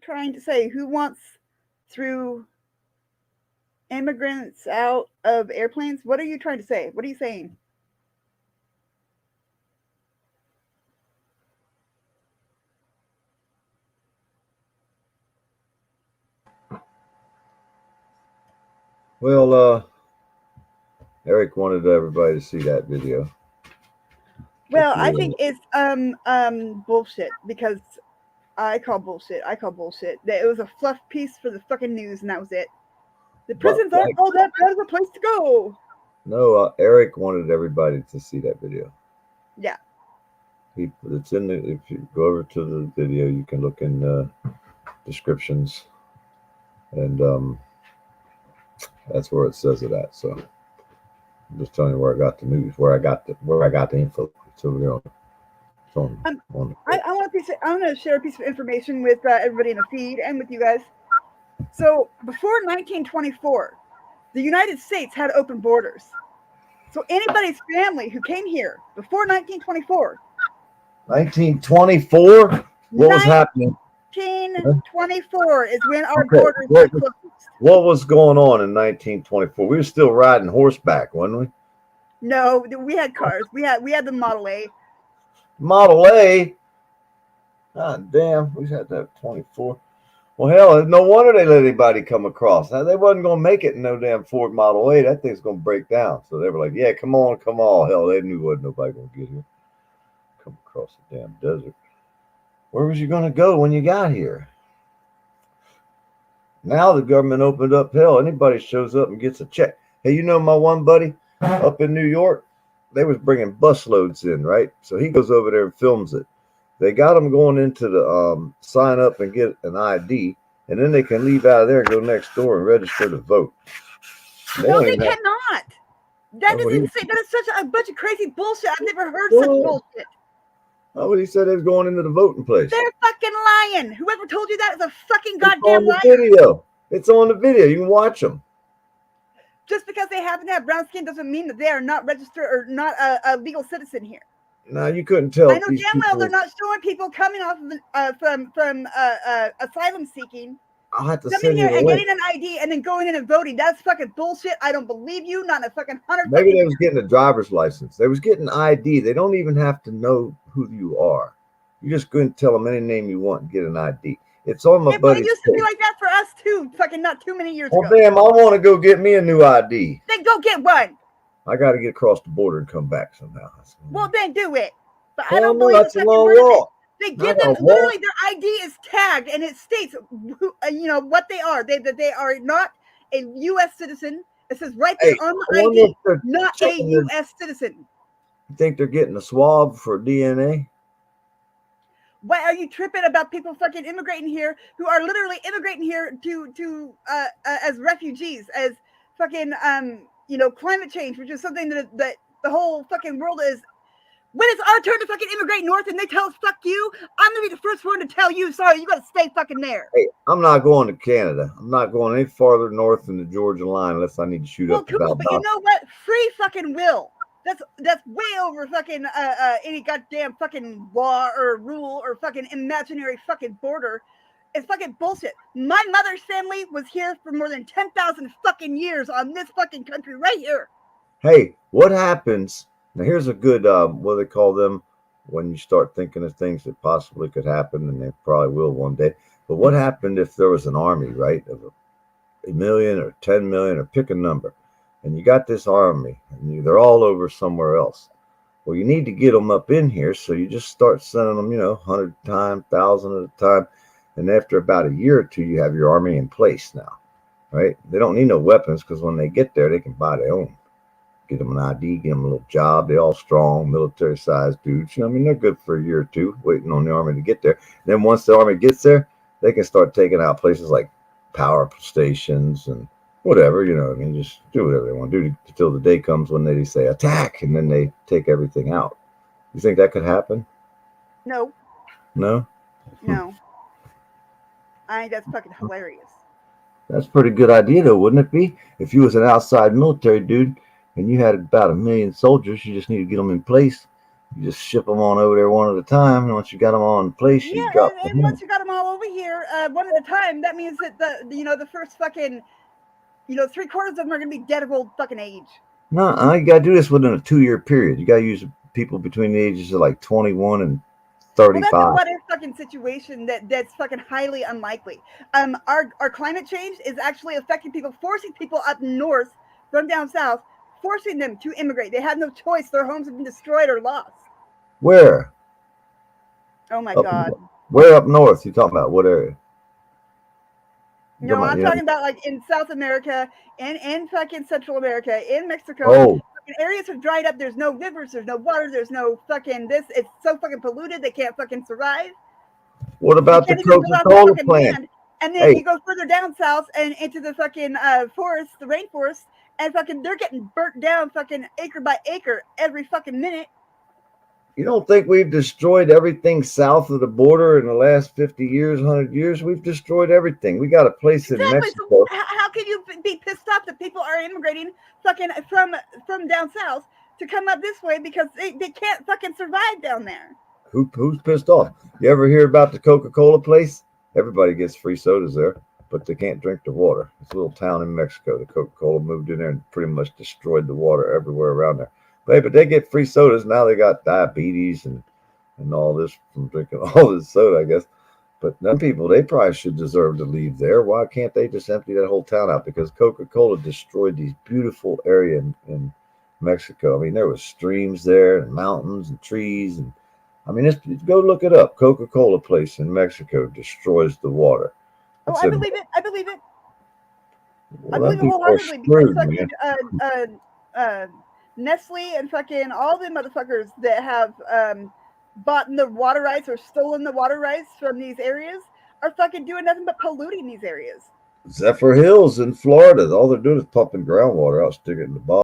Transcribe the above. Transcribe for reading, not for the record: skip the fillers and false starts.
trying to say? Who wants through immigrants out of airplanes? What are you trying to say? What are you saying? Well, Eric wanted everybody to see that video. Well, I think it's bullshit because I call bullshit. I call bullshit. That it was a fluff piece for the fucking news, and that was it. The But prisons aren't all that bad of a place to go. no, Eric wanted everybody to see that video. Yeah. It's in the. If you go over to the video, you can look in the descriptions, and that's where it says it at. So I'm just telling you where I got the news, where I got the info. So it's on. I want to share a piece of information with everybody in the feed and with you guys. So before 1924, the United States had open borders. So anybody's family who came here before 1924. 1924. What was happening? 1924 is when our borders were closed. What was going on in 1924? We were still riding horseback, wasn't we? No, we had cars. We had the Model A. Model A. God damn, we had that 24. Well, hell, no wonder they let anybody come across. Now, they wasn't going to make it in no damn Ford Model A. That thing's going to break down. So they were like, yeah, come on. Hell, they knew wasn't nobody going to get here. Come across the damn desert. Where was you going to go when you got here? Now the government opened up. Hell, anybody shows up and gets a check. Hey, you know my one buddy up in New York? They was bringing busloads in, right? So he goes over there and films it. They got them going into the sign up and get an ID, and then they can leave out of there and go next door and register to vote. No, they cannot. That is insane. That is such a bunch of crazy bullshit. I've never heard such bullshit. Oh, well, he said they was going into the voting place. They're fucking lying. Whoever told you that is a fucking goddamn liar. Video. It's on the video. You can watch them. Just because they happen to have brown skin doesn't mean that they are not registered or not a legal citizen here. No, you couldn't tell. I know damn well they're not showing people coming off of, from asylum seeking. I'll have to coming here and getting an ID and then going in and voting. That's fucking bullshit. I don't believe you. Not a fucking 100. Maybe they was getting a driver's license. They was getting ID. They don't even have to know who you are. You just go and tell them any name you want and get an ID. It's on my buddy's. It used to be like that for us too. Fucking not too many years ago. Well, damn, I want to go get me a new ID. Then go get one. I got to get across the border and come back somehow. Well, then do it. But I don't believe that's a long walk. They give them literally their ID is tagged and it states who, what they are. They are not a U.S. citizen. It says right there on the ID, not a U.S. citizen. You think they're getting a swab for DNA? Why are you tripping about people fucking immigrating here who are literally immigrating here to as refugees, as fucking climate change, which is something that the whole fucking world is. When it's our turn to fucking immigrate north and they tell us fuck you, I'm gonna be the first one to tell you, sorry, you gotta stay fucking there. Hey, I'm not going to Canada. I'm not going any farther north than the Georgia line unless I need to shoot up. Cool, but you know what? Free fucking will. That's way over fucking any goddamn fucking law or rule or fucking imaginary fucking border. It's fucking bullshit. My mother's family was here for more than 10,000 fucking years on this fucking country right here. Hey, what happens? Now here's a good what do they call them when you start thinking of things that possibly could happen, and they probably will one day. But what happened if there was an army, right, of a million or 10 million, or pick a number, and you got this army, and they're all over somewhere else. Well, you need to get them up in here, so you just start sending them, 100 times, 1,000 at a time, and after about a year or two, you have your army in place now, right? They don't need no weapons because when they get there, they can buy their own. Get them an ID, get them a little job. They're all strong, military-sized dudes. They're good for a year or two, waiting on the army to get there. Then once the army gets there, they can start taking out places like power stations and whatever, just do whatever they want to do until the day comes when they say attack, and then they take everything out. You think that could happen? No. No? No. I think that's fucking hilarious. That's a pretty good idea, though, wouldn't it be? If you was an outside military dude, and you had about 1 million soldiers, you just need to get them in place. You just ship them on over there one at a time, and once you got them all in place, you drop them. And once you got them all over here, one at a time, that means that the first fucking 3/4 of them are gonna be dead of old fucking age. No, you got to do this within a 2-year period. You got to use people between the ages of like 21 and Well, that's a 35. what if fucking situation that's fucking highly unlikely. Our climate change is actually affecting people, forcing people up north from down south, forcing them to immigrate. They have no choice. Their homes have been destroyed or lost. Where? Oh my Up, god. where up north? You talking about what area? You No, talking about, I'm you know, talking about like in South America, in fucking Central America, in Mexico. oh, Fucking areas have dried up. There's no rivers. There's no water. There's no fucking this. It's so fucking polluted. They can't fucking survive. what They about the can't even live off the Coca-Cola fucking plant? land. And then Hey, you go further down south and into the fucking forest, the rainforest, and fucking they're getting burnt down fucking acre by acre every fucking minute. you don't think we've destroyed everything south of the border in the last 50 years, 100 years? We've destroyed everything. We got a place in Exactly. So Mexico. how can you be pissed off that people are immigrating fucking from down south to come up this way because they can't fucking survive down there? Who's pissed off? You ever hear about the Coca-Cola place? Everybody gets free sodas there, but they can't drink the water. It's a little town in Mexico. The Coca-Cola moved in there and pretty much destroyed the water everywhere around there. But they get free sodas. Now they got diabetes and all this from drinking all this soda, I guess. But them people, they probably should deserve to leave there. Why can't they just empty that whole town out? Because Coca-Cola destroyed these beautiful area in Mexico. I mean, there was streams there and mountains and trees. And I mean, go look it up. Coca-Cola place in Mexico destroys the water. Oh, It's I in, believe it. I believe it. I well, them believe it people are wholeheartedly because screwed, man. fucking Nestle and fucking all the motherfuckers that have bought the water rights or stolen the water rights from these areas are fucking doing nothing but polluting these areas. Zephyr Hills in Florida, all they're doing is pumping groundwater out, sticking it in the bottom.